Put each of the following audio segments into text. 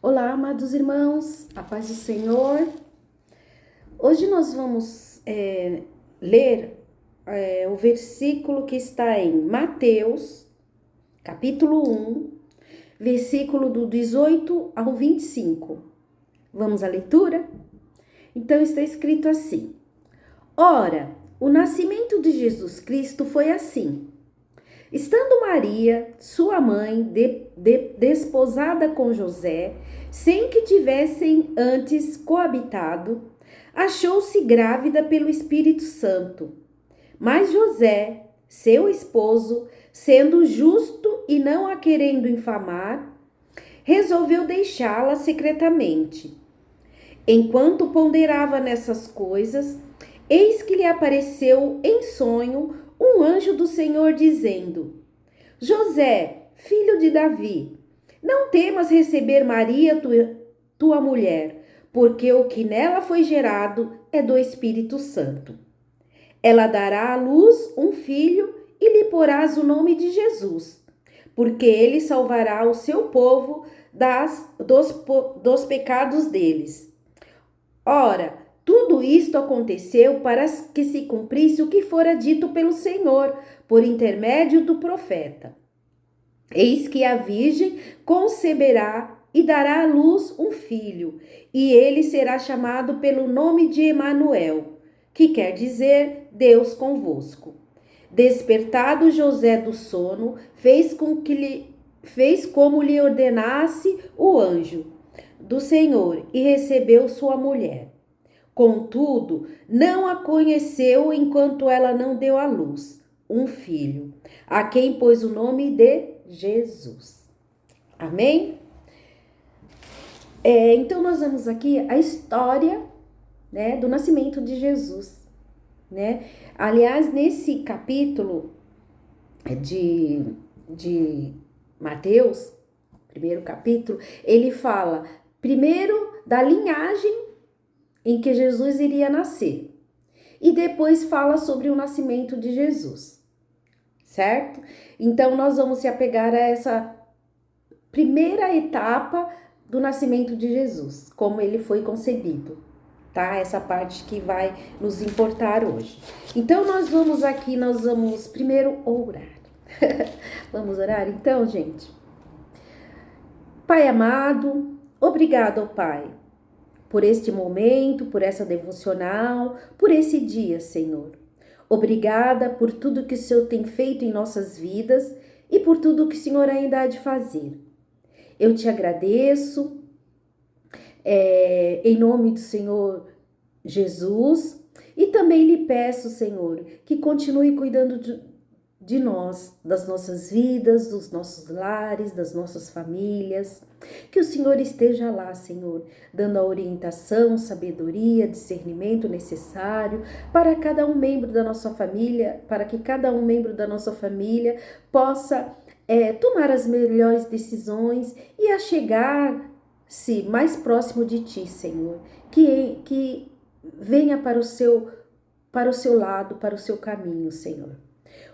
Olá, amados irmãos, a paz do Senhor. Hoje nós vamos ler o versículo que está em Mateus, capítulo 1, versículo do 18 ao 25. Vamos à leitura? Então está escrito assim: Ora, o nascimento de Jesus Cristo foi assim. Estando Maria, sua mãe, desposada com José, sem que tivessem antes coabitado, achou-se grávida pelo Espírito Santo. Mas José, seu esposo, sendo justo e não a querendo infamar, resolveu deixá-la secretamente. Enquanto ponderava nessas coisas, eis que lhe apareceu em sonho um anjo do Senhor dizendo: José, filho de Davi, não temas receber Maria, tua mulher, porque o que nela foi gerado é do Espírito Santo. Ela dará à luz um filho e lhe porás o nome de Jesus, porque ele salvará o seu povo dos pecados deles. Ora, tudo isto aconteceu para que se cumprisse o que fora dito pelo Senhor, por intermédio do profeta. Eis que a virgem conceberá e dará à luz um filho, e ele será chamado pelo nome de Emanuel, que quer dizer Deus convosco. Despertado José do sono, fez como lhe ordenasse o anjo do Senhor e recebeu sua mulher. Contudo, não a conheceu enquanto ela não deu à luz um filho, a quem pôs o nome de Jesus. Amém? Então nós vemos aqui a história, né, do nascimento de Jesus, né? Aliás, nesse capítulo de Mateus, primeiro capítulo, ele fala primeiro da linhagem em que Jesus iria nascer. E depois fala sobre o nascimento de Jesus, certo? Então, nós vamos se apegar a essa primeira etapa do nascimento de Jesus, como ele foi concebido, tá? Essa parte que vai nos importar hoje. Então, nós vamos primeiro orar. Vamos orar então, gente? Pai amado, obrigado, Pai, por este momento, por essa devocional, por esse dia, Senhor. Obrigada por tudo que o Senhor tem feito em nossas vidas e por tudo que o Senhor ainda há de fazer. Eu te agradeço, em nome do Senhor Jesus, e também lhe peço, Senhor, que continue cuidando de nós, das nossas vidas, dos nossos lares, das nossas famílias. Que o Senhor esteja lá, Senhor, dando a orientação, sabedoria, discernimento necessário para cada um membro da nossa família, para que cada um membro da nossa família possa tomar as melhores decisões e achegar-se mais próximo de Ti, Senhor. Que venha para o seu lado, para o seu caminho, Senhor.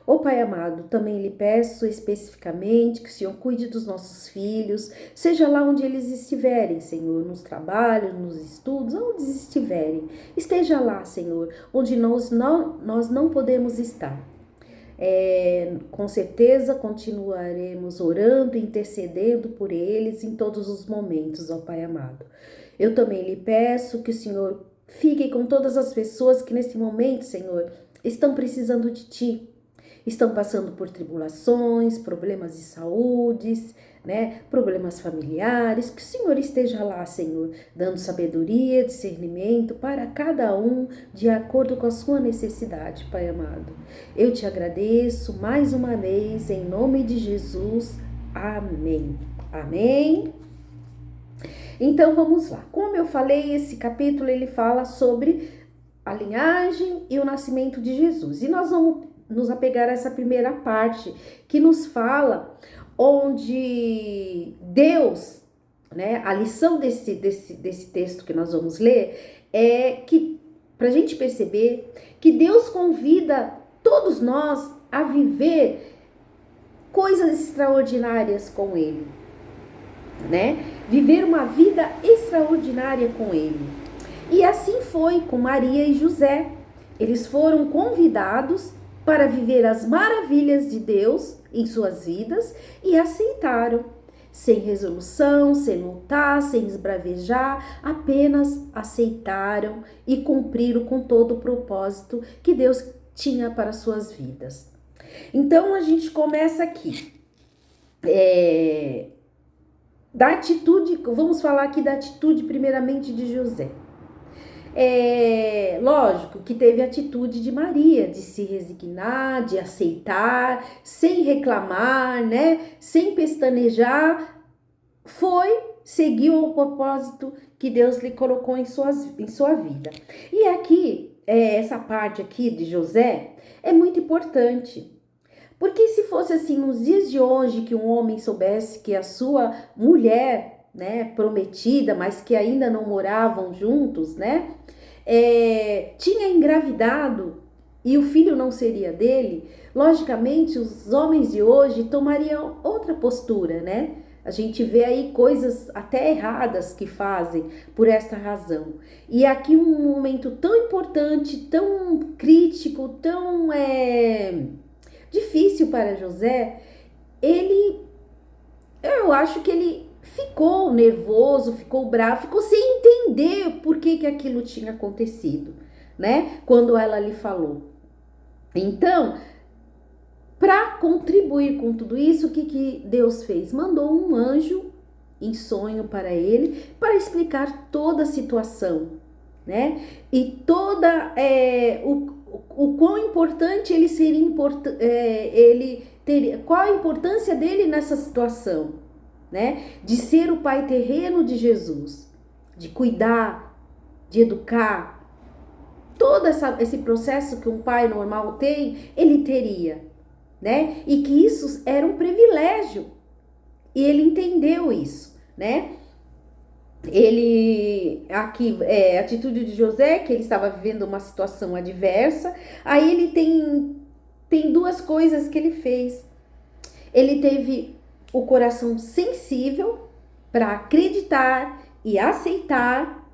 Ó Pai amado, também lhe peço especificamente que o Senhor cuide dos nossos filhos, seja lá onde eles estiverem, Senhor, nos trabalhos, nos estudos, onde estiverem. Esteja lá, Senhor, onde nós não podemos estar. Com certeza continuaremos orando, intercedendo por eles em todos os momentos, ó Pai amado. Eu também lhe peço que o Senhor fique com todas as pessoas que nesse momento, Senhor, estão precisando de Ti. Estão passando por tribulações, problemas de saúde, né? Problemas familiares. Que o Senhor esteja lá, Senhor, dando sabedoria, discernimento para cada um de acordo com a sua necessidade, Pai amado. Eu te agradeço mais uma vez, em nome de Jesus. Amém. Amém. Então vamos lá. Como eu falei, esse capítulo ele fala sobre a linhagem e o nascimento de Jesus. E nós vamos nos apegar a essa primeira parte que nos fala onde Deus, né, a lição desse texto que nós vamos ler é que, para a gente perceber que Deus convida todos nós a viver coisas extraordinárias com Ele. né? Viver uma vida extraordinária com ele. E assim foi com Maria e José. Eles foram convidados para viver as maravilhas de Deus em suas vidas e aceitaram, sem resolução, sem lutar, sem esbravejar, apenas aceitaram e cumpriram com todo o propósito que Deus tinha para suas vidas. Então a gente começa aqui. Da atitude, vamos falar aqui da atitude primeiramente de José. Lógico que teve a atitude de Maria, de se resignar, de aceitar, sem reclamar, né? Sem pestanejar, seguiu o propósito que Deus lhe colocou em sua vida. E aqui, essa parte aqui de José é muito importante. Porque se fosse assim nos dias de hoje, que um homem soubesse que a sua mulher, né, prometida, mas que ainda não moravam juntos, né, tinha engravidado e o filho não seria dele, logicamente os homens de hoje tomariam outra postura, né? A gente vê aí coisas até erradas que fazem por esta razão. E aqui um momento tão importante, tão crítico, tão difícil para José, eu acho que ele ficou nervoso, ficou bravo, ficou sem entender por que aquilo tinha acontecido, né? Quando ela lhe falou. Então, para contribuir com tudo isso, o que Deus fez? Mandou um anjo em sonho para ele, para explicar toda a situação, né? E toda o quão importante ele seria, ele teria, qual a importância dele nessa situação, né? De ser o pai terreno de Jesus, de cuidar, de educar, todo esse processo que um pai normal tem, ele teria, né? E que isso era um privilégio. E ele entendeu isso, né? Ele, aqui, a atitude de José, que ele estava vivendo uma situação adversa, aí ele tem duas coisas que ele fez. Ele teve o coração sensível para acreditar e aceitar,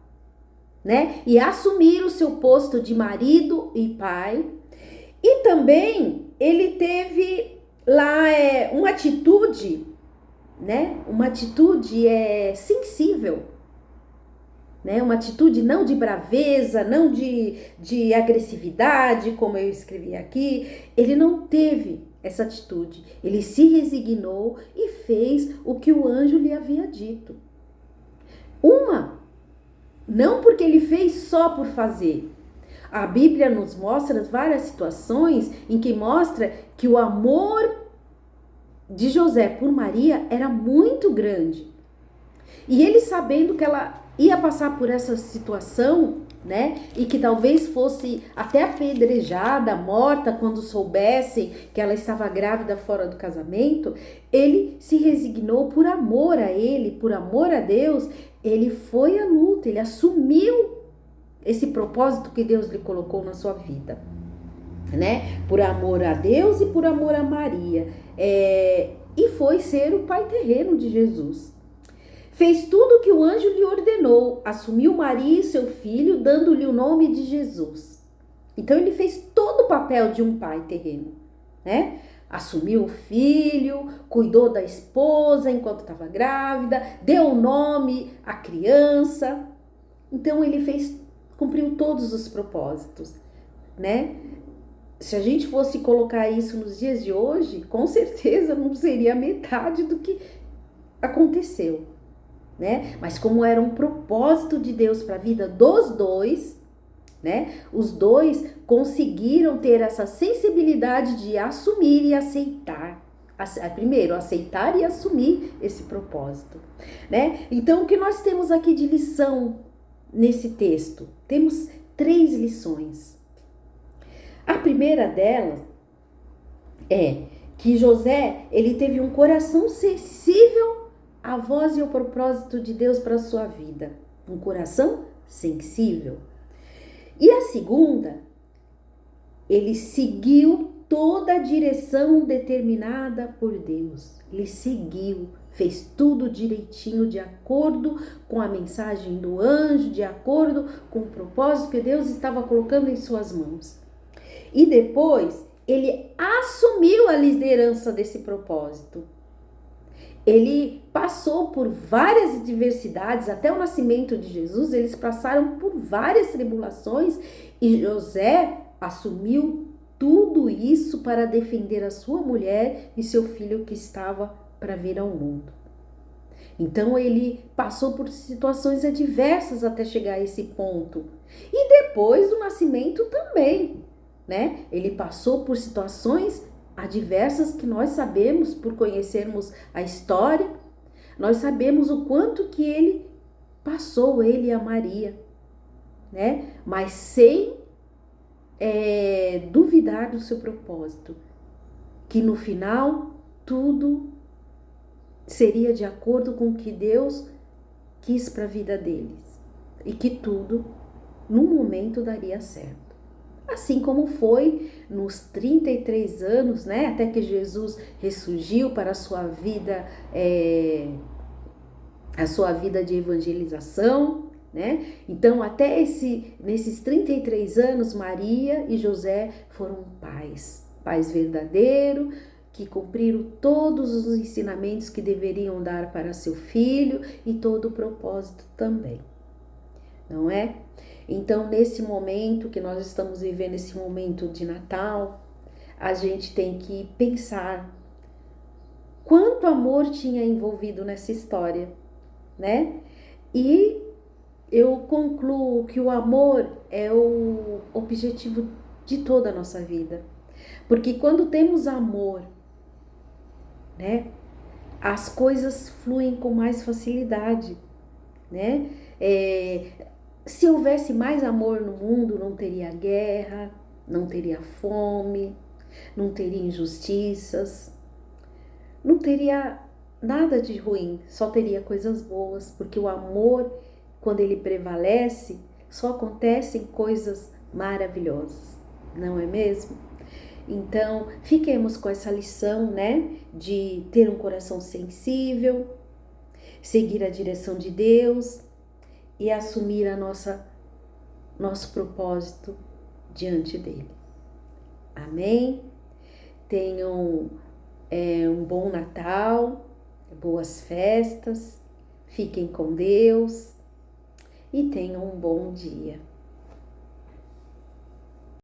né? E assumir o seu posto de marido e pai. E também ele teve lá uma atitude, né? Uma atitude sensível, né? Uma atitude não de braveza, não de agressividade, como eu escrevi aqui. Ele não teve essa atitude. Ele se resignou e fez o que o anjo lhe havia dito. Não porque ele fez só por fazer. A Bíblia nos mostra várias situações em que mostra que o amor de José por Maria era muito grande. E ele, sabendo que ela ia passar por essa situação, né? E que talvez fosse até apedrejada, morta, quando soubessem que ela estava grávida fora do casamento, ele se resignou por amor a ele, por amor a Deus. Ele foi à luta, ele assumiu esse propósito que Deus lhe colocou na sua vida, né? Por amor a Deus e por amor a Maria. E foi ser o pai terreno de Jesus. Fez tudo o que o anjo lhe ordenou, assumiu Maria e seu filho, dando-lhe o nome de Jesus. Então ele fez todo o papel de um pai terreno, né? Assumiu o filho, cuidou da esposa enquanto estava grávida, deu o nome à criança. Então ele cumpriu todos os propósitos, né? Se a gente fosse colocar isso nos dias de hoje, com certeza não seria metade do que aconteceu, né? Mas como era um propósito de Deus para a vida dos dois, né? Os dois conseguiram ter essa sensibilidade de assumir e aceitar. Primeiro, aceitar e assumir esse propósito, né? Então, o que nós temos aqui de lição nesse texto? Temos 3 lições. A primeira delas é que José, ele teve um coração sensível à voz e ao propósito de Deus para a sua vida. Um coração sensível. E a segunda, ele seguiu toda a direção determinada por Deus. Ele seguiu, fez tudo direitinho, de acordo com a mensagem do anjo, de acordo com o propósito que Deus estava colocando em suas mãos. E depois ele assumiu a liderança desse propósito. Ele passou por várias adversidades, até o nascimento de Jesus, eles passaram por várias tribulações e José assumiu tudo isso para defender a sua mulher e seu filho que estava para vir ao mundo. Então ele passou por situações adversas até chegar a esse ponto. E depois do nascimento também, né? Ele passou por situações adversas que nós sabemos por conhecermos a história. Nós sabemos o quanto que ele passou, ele e a Maria, né? Mas sem duvidar do seu propósito, que no final tudo seria de acordo com o que Deus quis para a vida deles e que tudo, no momento, daria certo. Assim como foi nos 33 anos, né, até que Jesus ressurgiu para a sua vida de evangelização, né? Então, até nesses 33 anos, Maria e José foram pais verdadeiros, que cumpriram todos os ensinamentos que deveriam dar para seu filho e todo o propósito também, não é? Então, nesse momento que nós estamos vivendo, esse momento de Natal, a gente tem que pensar quanto amor tinha envolvido nessa história, né? E eu concluo que o amor é o objetivo de toda a nossa vida. Porque quando temos amor, né, as coisas fluem com mais facilidade, né? Se houvesse mais amor no mundo, não teria guerra, não teria fome, não teria injustiças, não teria nada de ruim, só teria coisas boas, porque o amor, quando ele prevalece, só acontecem coisas maravilhosas, não é mesmo? Então, fiquemos com essa lição, né, de ter um coração sensível, seguir a direção de Deus e assumir nosso propósito diante dele. Amém? Tenham um bom Natal, boas festas, fiquem com Deus e tenham um bom dia.